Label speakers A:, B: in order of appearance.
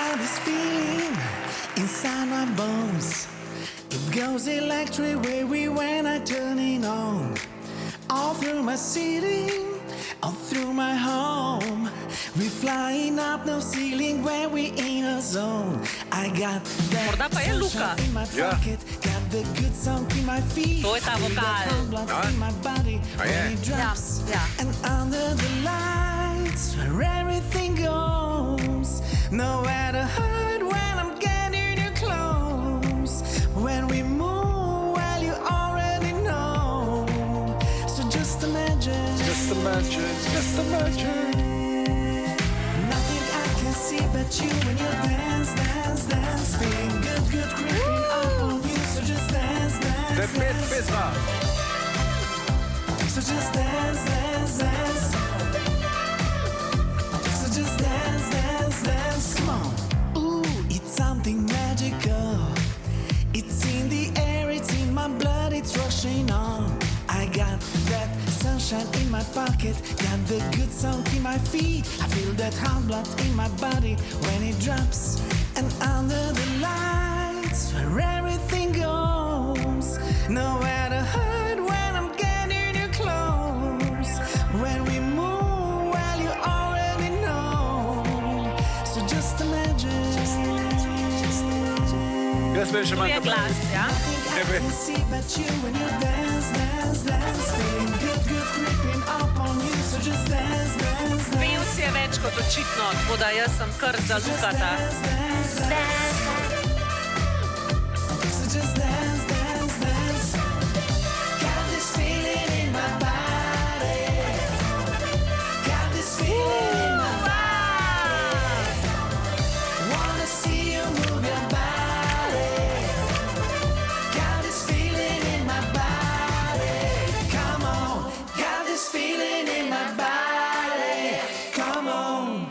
A: got this feeling inside my bones. It goes electric wavy when I turn it on. All through my city, all through my home. We flying up, no ceiling when we in a zone. I got
B: Morda
A: that
B: pa je Luka.
A: sunshine in my pocket, got the good song in my feet.
B: To je ta
A: Feel
B: vokal.
A: the hot blood in my body when it drops.
B: Ja.
A: And under the lights where everything goes, nowhere to hide when I'm getting you close. When we move, well, you already know. So just imagine.
C: Just imagine, just imagine.
A: Nothing I can see but you when you dance, dance, dance. Feeling good, good, creeping up on you. So just dance, dance,
C: Det blir
A: dance.
C: pizza.
A: So just dance, dance, dance. So just dance, dance, dance. Come on. Ooh, it's something magical. It's in the air, it's in my blood, it's rushing on. I got that sunshine in my pocket, got the good song in my feet. I feel that hot blood in my body when it drops. And under the lights where everything goes, nowhere to hide when I'm getting you close. When we move, well, you already know. So just imagine.
C: Jaz veš,
B: Tu je glas, ja?
A: I can see but you when you dance, dance, dance. Feeling good, good, creeping up on you. So just dance, dance, dance.
B: Pevc je več kot očitno, tako da jaz sem kar za Lukata.
A: Dance, dance. So just dance, dance, dance. Got this feeling in my body. Got this feeling in my body. Wanna see you move your body. Got this feeling in my body. Come on. Got this feeling in my body. Come on.